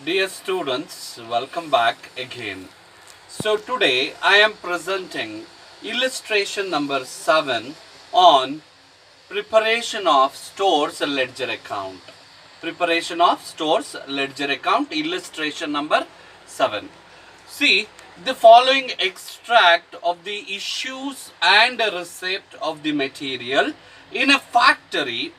Dear students, welcome back again. So today I am presenting illustration number 7 on preparation of stores ledger account. Preparation of stores ledger account, illustration number 7. See, the following extract of the issues and receipt of the material in a factory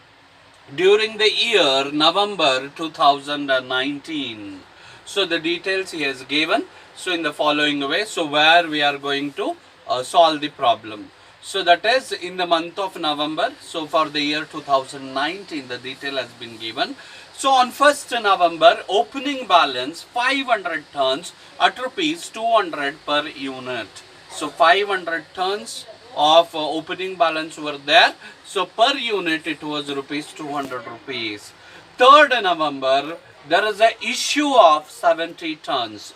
during the year November 2019. So the details he has given. So in the following way, so where we are going to solve the problem. So that is in the month of November. So for the year 2019, the detail has been given. So on 1st November, opening balance 500 tons at rupees 200 per unit. So 500 tons of opening balance were there. So per unit it was rupees 200 rupees. 3rd November, there is a issue of 70 tons.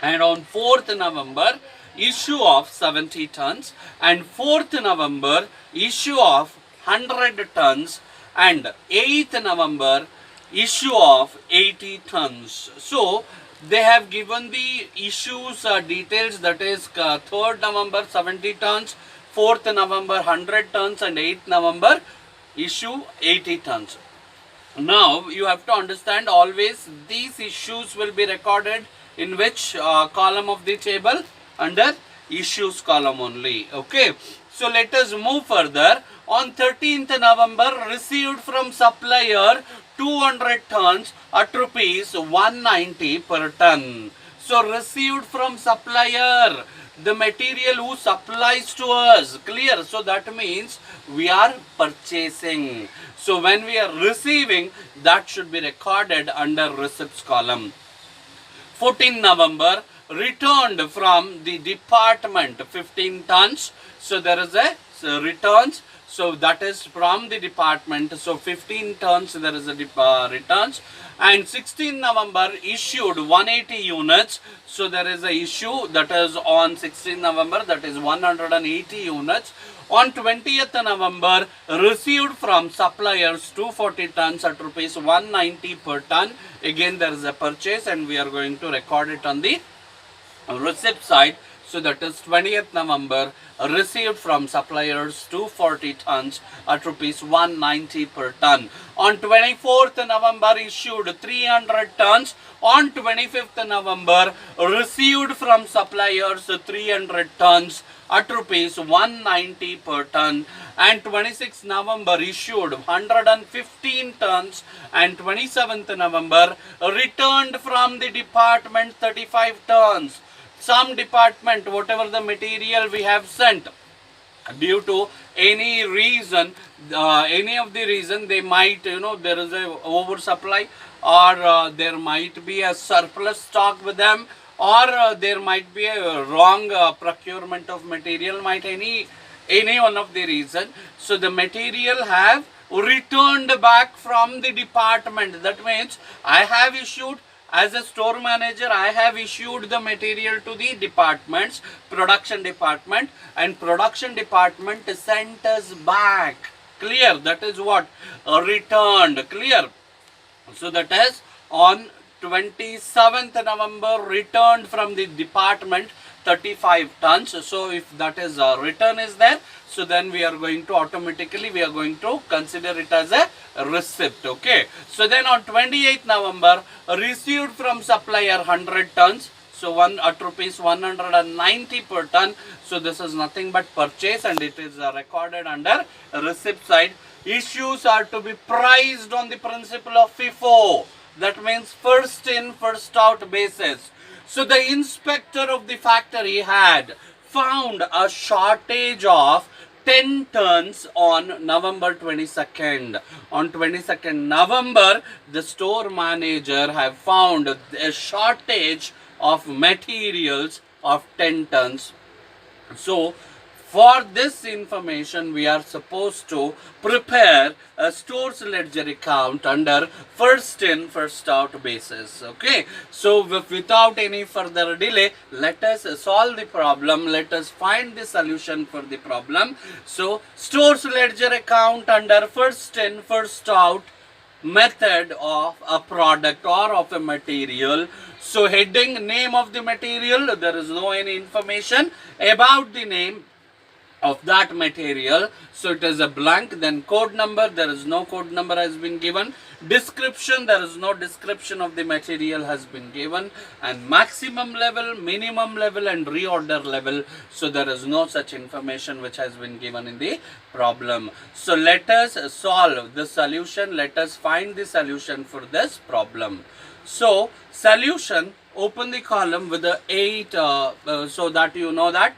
And on 4th November, issue of 70 tons. And 4th November, issue of 100 tons. And 8th November, issue of 80 tons. So they have given the issues details, that is 3rd November 70 tons, 4th November 100 tons, and 8th November issue 80 tons. Now you have to understand, always these issues will be recorded in which column of the table? Under issues column only. Okay. So let us move further. On 13th November, received from supplier 200 tons at rupees 190 per ton. So received from supplier, the material who supplies to us. Clear? So that means we are purchasing. So when we are receiving, that should be recorded under receipts column. 14 November, returned from the department 15 tons. So there is a returns. So that is from the department. So 15 tons there is a returns. And 16 November issued 180 units. So there is a issue that is on 16 November, that is 180 units. On 20th November, received from suppliers 240 tons at rupees 190 per ton. Again there is a purchase and we are going to record it on the receipt side. So that is 20th November, received from suppliers 240 tons at rupees 190 per ton. On 24th November, issued 300 tons. On 25th November, received from suppliers 300 tons at rupees 190 per ton. And 26th November, issued 115 tons. And 27th November, returned from the department 35 tons. Some department, whatever the material we have sent, due to any reason, any of the reason, they might, there is a oversupply, or there might be a surplus stock with them, or there might be a wrong procurement of material, might any one of the reason. So the material have returned back from the department. That means I have issued, as a store manager, I have issued the material to the departments, production department, and production department sent us back. Clear? That is what? Returned. Clear? So that is on 27th November, returned from the department 35 tons. So if that is return is there, so then we are going to automatically, we are going to consider it as a receipt. Okay. So then on 28th November, received from supplier 100 tons. So one at rupees 190 per ton. So this is nothing but purchase and it is recorded under receipt side. Issues are to be priced on the principle of FIFO. That means first in, first out basis. So the inspector of the factory had found a shortage of 10 tons on November 22nd. On 22nd November, the store manager have found a shortage of materials of 10 tons. So for this information, we are supposed to prepare a store's ledger account under first in, first out basis. Okay. So without any further delay, let us solve the problem. Let us find the solution for the problem. So store's ledger account under first in, first out method of a product or of a material. So heading, name of the material, there is no any information about the name of that material, so it is a blank. Then code number, there is no code number has been given. Description, there is no description of the material has been given. And maximum level, minimum level and reorder level, so there is no such information which has been given in the problem. So let us solve the solution, let us find the solution for this problem. So solution, open the column with the 8 so that you know that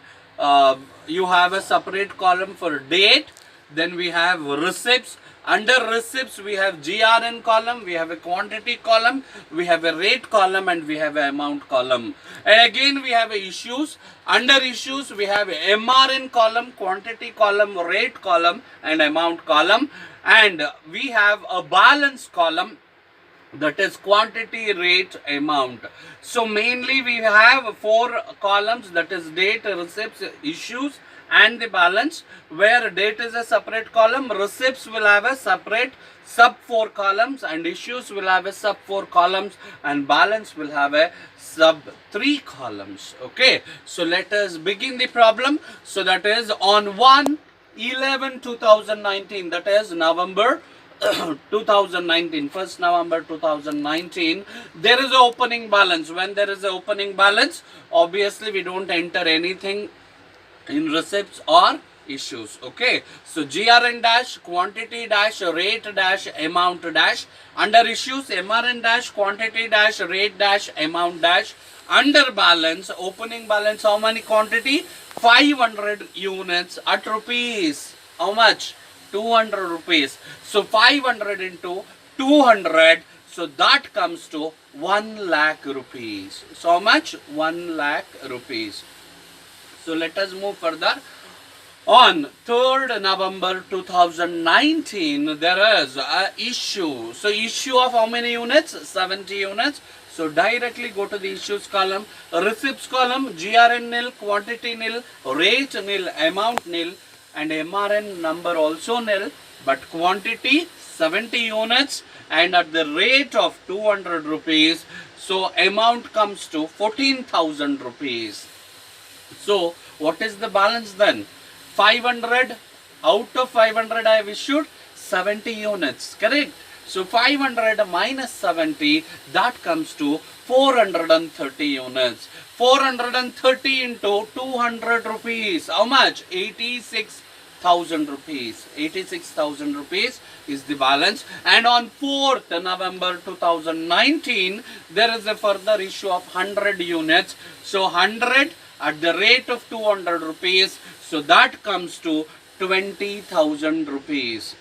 you have a separate column for date. Then we have receipts. Under receipts we have GRN column, we have a quantity column, we have a rate column, and we have a amount column. And again we have issues. Under issues we have a MRN column, quantity column, rate column and amount column. And we have a balance column, that is quantity, rate, amount. So mainly we have 4 columns, that is date, receipts, issues and the balance, where date is a separate column, receipts will have a separate sub 4 columns, and issues will have a sub 4 columns, and balance will have a sub 3 columns. Okay, so let us begin the problem. So that is on 1/11/2019, that is November 2019, 1st November 2019, there is an opening balance. When there is an opening balance, obviously we don't enter anything in receipts or issues. Okay, so GRN dash, quantity dash, rate dash, amount dash. Under issues, MRN dash, quantity dash, rate dash, amount dash. Under balance, opening balance, how many quantity? 500 units at rupees. How much? 200 rupees. So 500 into 200, so that comes to 1 lakh rupees. So how much? 1 lakh rupees. So let us move further. On 3rd November 2019, there is a issue. So issue of how many units? 70 units. So directly go to the issues column, receipts column, GRN nil, quantity nil, rate nil, amount nil, and MRN number also nil, but quantity 70 units and at the rate of 200 rupees. So amount comes to 14,000 rupees. So what is the balance then? 500, out of 500 I have issued 70 units, correct? So 500 minus 70, that comes to 430 units. 430 into 200 rupees, how much? 86,000 rupees. 86,000 rupees is the balance. And on 4th November 2019, there is a further issue of 100 units. So 100 at the rate of 200 rupees, so that comes to 20,000 rupees.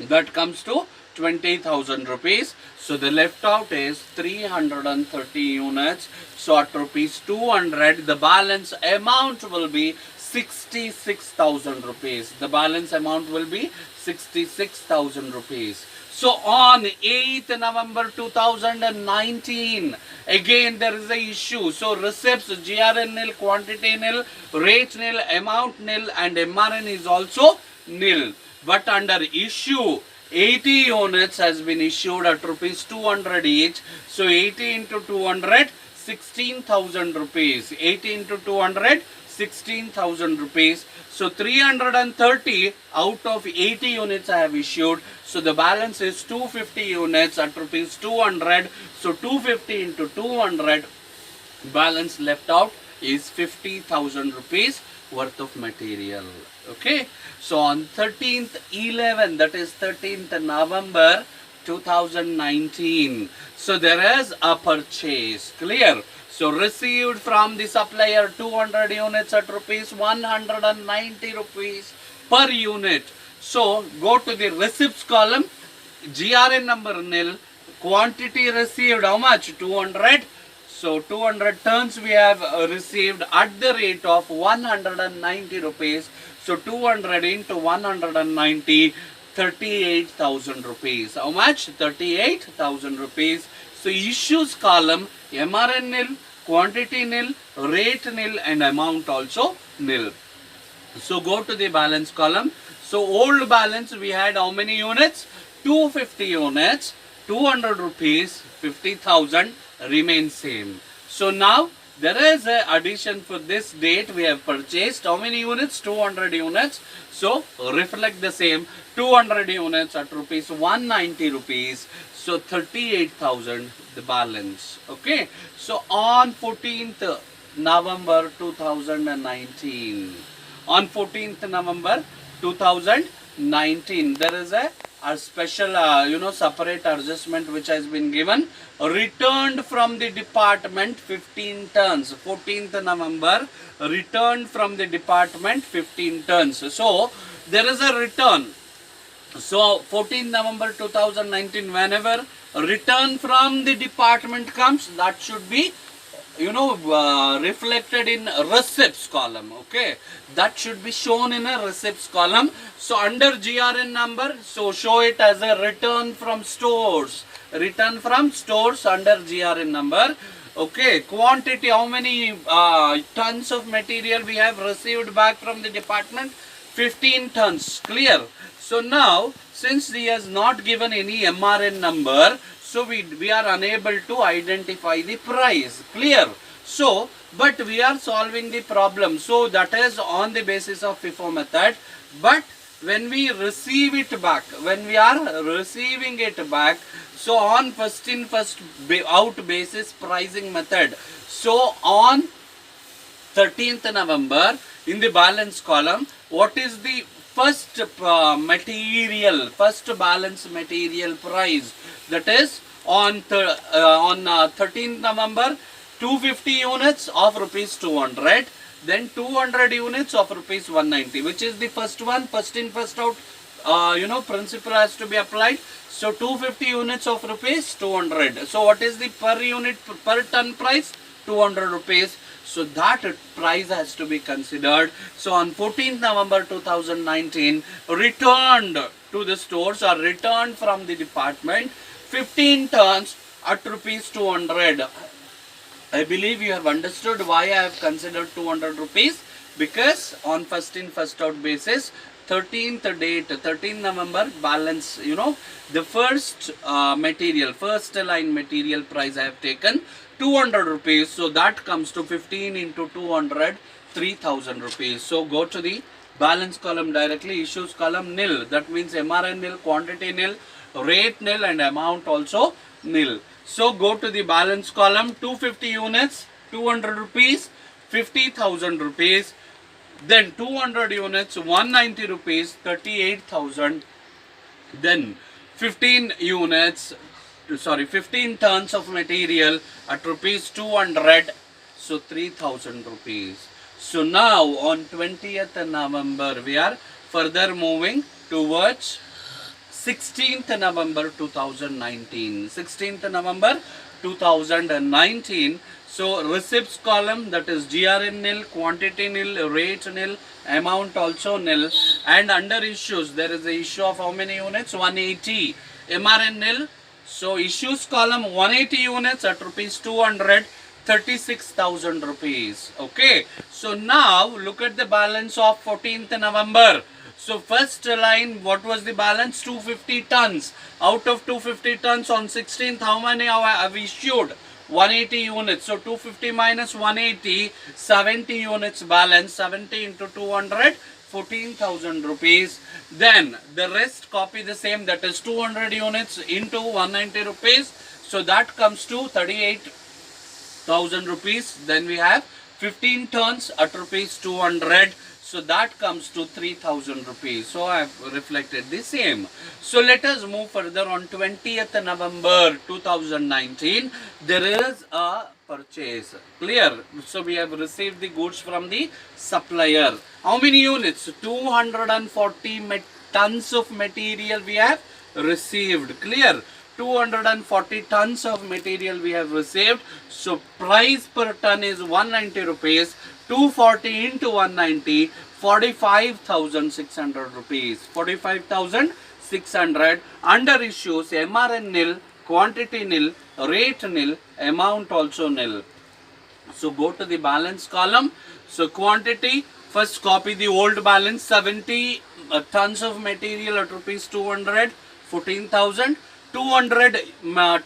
That comes to 20,000 rupees. So the left out is 330 units. So at rupees 200, the balance amount will be 66,000 rupees. The balance amount will be 66,000 rupees. So on 8th November 2019, again there is a issue. So receipts, GRN nil, quantity nil, rate nil, amount nil, and MRN is also nil. But under issue, 80 units has been issued at rupees 200 each. So 80 into 200, 16,000 rupees. 80 into 200, 16,000 rupees. So 330 out of 80 units I have issued. So the balance is 250 units at rupees 200. So 250 into 200, balance left out is 50,000 rupees worth of material. Okay, so on 13th 11, that is 13th November 2019, so there is a purchase. Clear? So received from the supplier 200 units at rupees 190 rupees per unit. So go to the receipts column, GRN number nil, quantity received how much? 200. So 200 tons we have received at the rate of 190 rupees. So 200 into 190, 38,000 rupees. How much? 38,000 rupees. So issues column, MRN nil, quantity nil, rate nil, and amount also nil. So go to the balance column. So old balance we had how many units? 250 units, 200 rupees, 50,000 remain same. So now there is a addition for this date. We have purchased how many units? 200 units. So reflect the same. 200 units at rupees 190 rupees. So 38,000 the balance. Okay. So on 14th November 2019. On 14th November 2019, there is a special separate adjustment which has been given. Returned from the department 15 tons. 14th November, returned from the department 15 tons. So there is a return. So 14th November 2019, whenever return from the department comes, that should be reflected in receipts column. Okay, that should be shown in a receipts column. So under GRN number, so show it as a return from stores. Return from stores under GRN number. Okay, quantity, how many tons of material we have received back from the department? 15 tons. Clear? So now, since he has not given any MRN number, so we are unable to identify the price. Clear? So, but we are solving the problem. So that is on the basis of FIFO method. But when we receive it back, when we are receiving it back, so on first in first out basis pricing method. So on 13th November, in the balance column, what is the first balance material price? That is on 13th November, 250 units of rupees 200, then 200 units of rupees 190, which is the first one, first in first out principle has to be applied. So 250 units of rupees 200. So what is the per unit per ton price? 200 rupees. So that price has to be considered. So on 14th November 2019, returned to the stores or returned from the department 15 tons at rupees 200. I believe you have understood why I have considered 200 rupees, because on first in first out basis, 13th November balance, the first first line material price I have taken 200 rupees. So that comes to 15 into 200, 3000 rupees. So go to the balance column directly, issues column nil. That means MRN nil, quantity nil, rate nil, and amount also nil. So go to the balance column, 250 units, 200 rupees, 50,000 rupees. Then 200 units, 190 rupees, 38,000. Then 15 tons of material at rupees 200, so 3,000 rupees. So now on 20th November, we are further moving towards 16th November 2019. 16th November 2019. So receipts column, that is GRN nil, quantity nil, rate nil, amount also nil. And under issues, there is a issue of how many units? 180. MRN nil. So issues column, 180 units at rupees 200, 36,000 rupees. Okay. So now look at the balance of 14th November. So first line, what was the balance? 250 tons. Out of 250 tons on 16th, how many have issued? 180 units. So 250 minus 180, 70 units balance. 70 into 200, 14,000 rupees. Then the rest copy the same, that is 200 units into 190 rupees. So that comes to 38,000 rupees. Then we have 15 tons at rupees 200. So that comes to 3,000 rupees. So I have reflected the same. So let us move further. On 20th November 2019, there is a purchase. Clear? So we have received the goods from the supplier. How many units? 240 tons of material we have received. Clear? 240 tons of material we have received. So price per ton is 190 rupees. 240 into 190, 45,600 rupees. 45,600. Under issues, MRN nil, quantity nil, rate nil, amount also nil. So go to the balance column. So quantity, first copy the old balance, 70 tons of material at rupees 200, 14,000. 200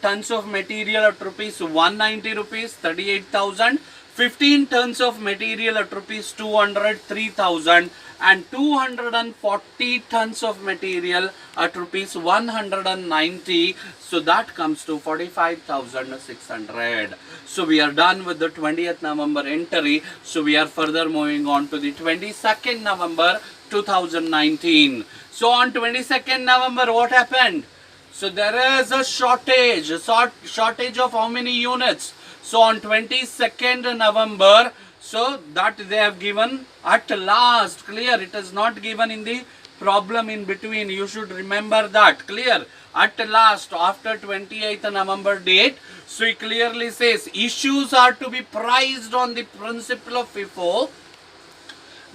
tons of material at rupees 190 rupees, 38,000. 15 tons of material at rupees 200, 3,000. And 240 tons of material at rupees 190. So that comes to 45,600. So we are done with the 20th November entry. So we are further moving on to the 22nd November 2019. So on 22nd November, what happened? So there is a shortage of how many units? So on 22nd November, so that they have given at last, clear, it is not given in the problem in between, you should remember that, clear, at last after 28th November date. So it clearly says issues are to be priced on the principle of FIFO.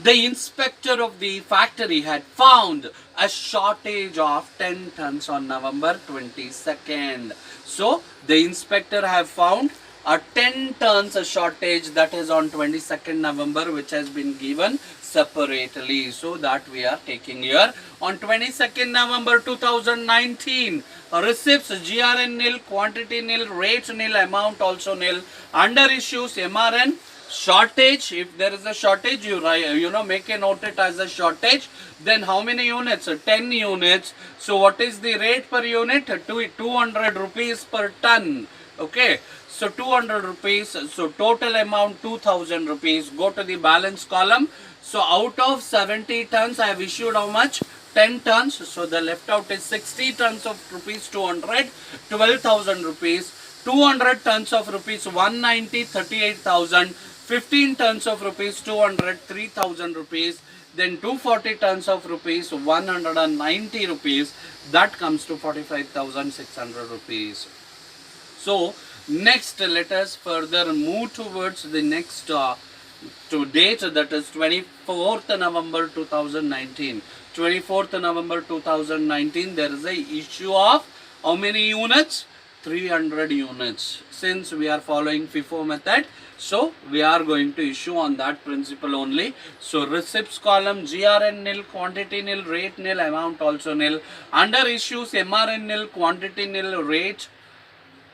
The inspector of the factory had found a shortage of 10 tons on November 22nd. So the inspector have found a 10 tons shortage, that is on 22nd November, which has been given separately. So that we are taking here. On 22nd November 2019, receipts GRN nil, quantity nil, rate nil, amount also nil. Under issues MRN, shortage. If there is a shortage, you make a note it as a shortage. Then how many units? 10 units. So what is the rate per unit? 200 rupees per ton. Okay. So 200 rupees. So total amount 2000 rupees. Go to the balance column. So out of 70 tons, I have issued how much? 10 tons. So the left out is 60 tons of rupees 200, 12,000 rupees. 200 tons of rupees 190, 38,000. 15 tons of rupees 200, 3,000 rupees. Then 240 tons of rupees 190 rupees. That comes to 45,600 rupees. So next, let us further move towards the next to date, that is 24th November 2019. 24th November 2019, there is a issue of how many units? 300 units. Since we are following FIFO method, so we are going to issue on that principle only. So receipts column, GRN nil, quantity nil, rate nil, amount also nil. Under issues MRN nil, quantity nil, rate,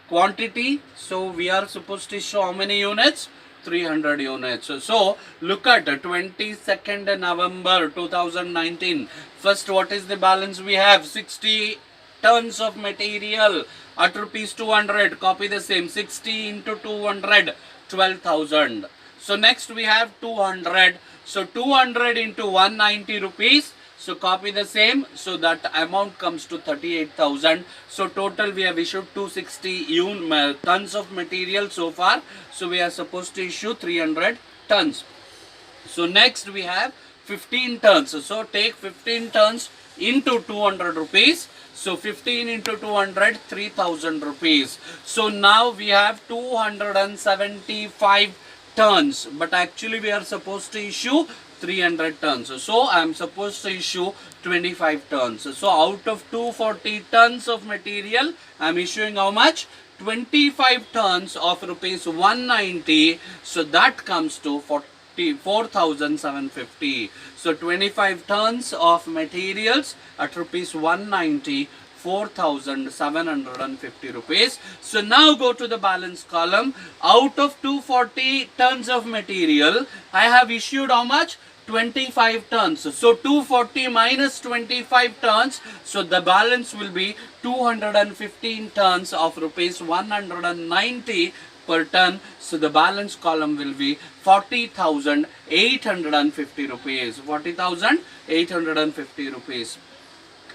quantity. So we are supposed to issue how many units? 300 units. So look at 22nd November 2019. First, what is the balance we have? 60 tons of material at rupees 200. Copy the same. 60 into 200, 12,000. So next we have 200. So 200 into 190 rupees. So copy the same. So that amount comes to 38,000. So total we have issued 260 tons of material so far. So we are supposed to issue 300 tons. So next we have 15 tons. So take 15 tons into 200 rupees. So 15 into 200, 3,000 rupees. So now we have 275 tons. But actually we are supposed to issue 300 tons. So I am supposed to issue 25 tons. So out of 240 tons of material, I am issuing how much? 25 tons of rupees 190. So that comes to 4,750. So 25 tons of materials at rupees 190. 4,750 rupees. So now go to the balance column. Out of 240 tons of material, I have issued how much? 25 tons. So 240 minus 25 tons. So the balance will be 215 tons of rupees 190 per ton. So the balance column will be 40,850 rupees. 40,850 rupees.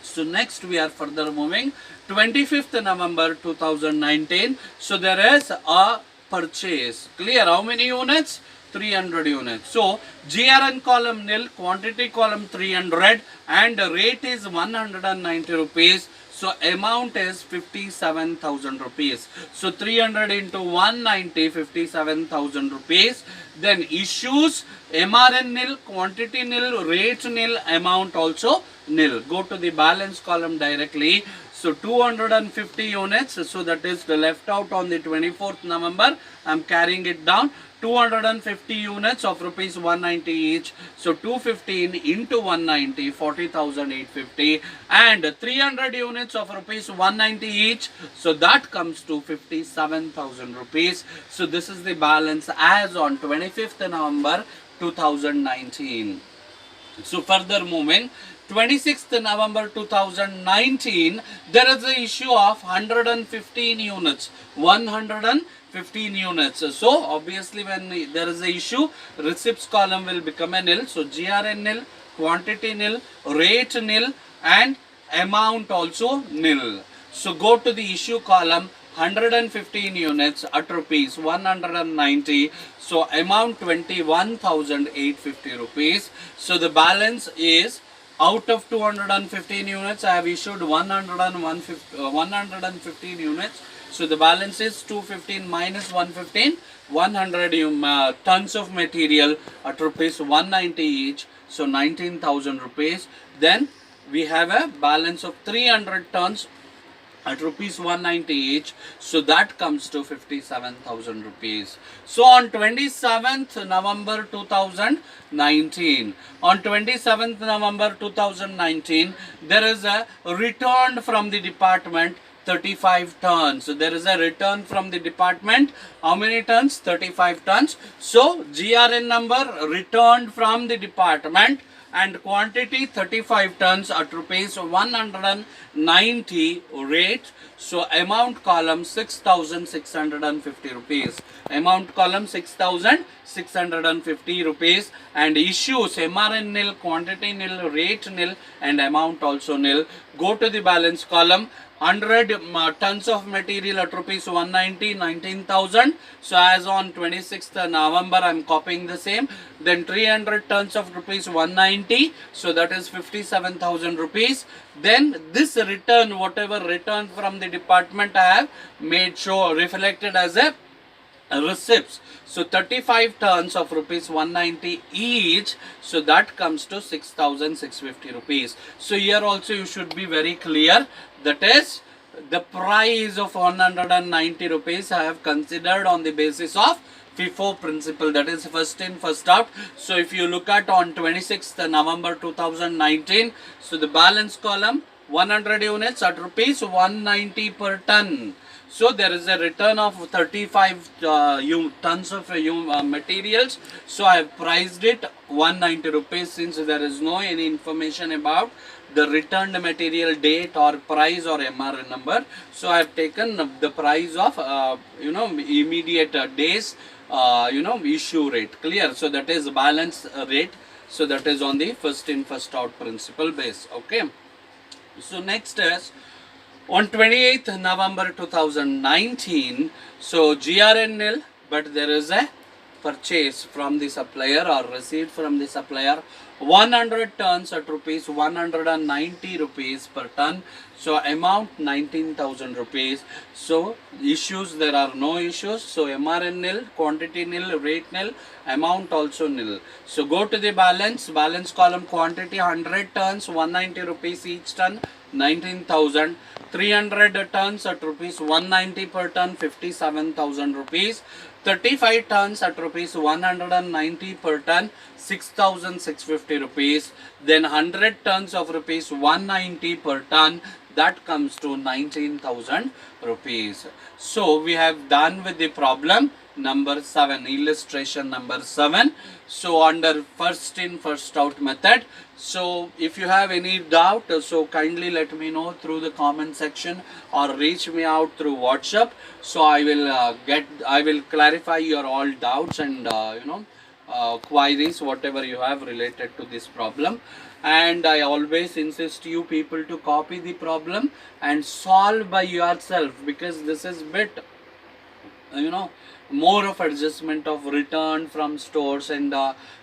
So next we are further moving. 25th November 2019. So there is a purchase. Clear? How many units? 300 units. So GRN column nil, quantity column 300, and rate is 190 rupees. So amount is 57,000 rupees. So 300 into 190, 57,000 rupees. Then issues MRN nil, quantity nil, rate nil, amount also nil. Go to the balance column directly. So 250 units. So that is the left out on the 24th November. I am carrying it down. 250 units of rupees 190 each. So 215 into 190, 40,850, and 300 units of rupees 190 each. So that comes to 57,000 rupees. So this is the balance as on 25th November 2019. So further moving, 26th November 2019, there is the issue of 115 units. 115 units. So obviously when there is a issue, receipts column will become a nil. So GRN nil, quantity nil, rate nil, and amount also nil. So go to the issue column. 115 units at rupees 190. So amount 21,850 rupees. So the balance is, out of 215 units, I have issued 115 units. So the balance is 215 minus 115, 100 tons of material at rupees 190 each. So 19,000 rupees. Then we have a balance of 300 tons at rupees 190 each. So that comes to 57,000 rupees. So on 27th November 2019, on 27th November 2019, there is a return from the department 35 tons. So there is a return from the department. How many tons? 35 tons. So GRN number returned from the department, and quantity 35 tons at rupees 190 rate. So amount column 6,650 rupees. Amount column 6,650 rupees. And issues MRN nil, quantity nil, rate nil, and amount also nil. Go to the balance column. 100 tons of material at rupees 190, 19,000. So as on 26th November, I am copying the same. Then 300 tons of rupees 190. So that is 57,000 rupees. Then this return, whatever return from the department, I have made show reflected as a receipts. So 35 tons of rupees 190 each. So that comes to 6,650 rupees. So here also you should be very clear. That is, the price of 190 rupees I have considered on the basis of FIFO principle, that is first in first out. So if you look at on 26th November 2019, so the balance column 100 units at rupees 190 per ton. So there is a return of 35 tons of materials. So I have priced it 190 rupees, since there is no any information about the returned material date or price or MRN number. So I have taken the price of immediate days issue rate. Clear? So that is balance rate. So that is on the first in first out principle base. Okay. So next is on 28th November 2019, so GRN nil, but there is a purchase from the supplier or received from the supplier 100 tons at rupees 190 rupees per ton. So amount 19,000 rupees. So issues, there are no issues. So MRN nil, quantity nil, rate nil, amount also nil. So go to the balance column. Quantity 100 tons, 190 rupees each ton, 19,000. 300 tons at rupees 190 per ton, 57,000 rupees. 35 tons at rupees 190 per ton, 6,650 rupees. Then 100 tons of rupees 190 per ton, that comes to 19,000 rupees. So we have done with the problem number 7, illustration number 7. So under first in first out method. So if you have any doubt, so kindly let me know through the comment section or reach me out through WhatsApp. So I will clarify your all doubts and queries, whatever you have related to this problem. And I always insist you people to copy the problem and solve by yourself, because this is bit more of adjustment of return from stores and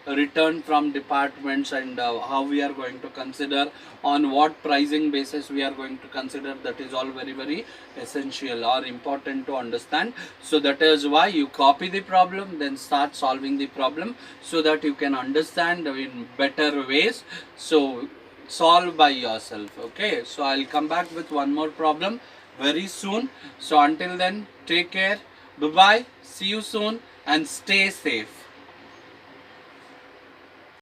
return from departments, and how we are going to consider, on what pricing basis we are going to consider. That is all very, very essential or important to understand. So that is why you copy the problem, then start solving the problem, so that you can understand in better ways. So solve by yourself. Okay, so I'll come back with one more problem very soon. So until then, take care. Bye bye. See you soon. and stay safe.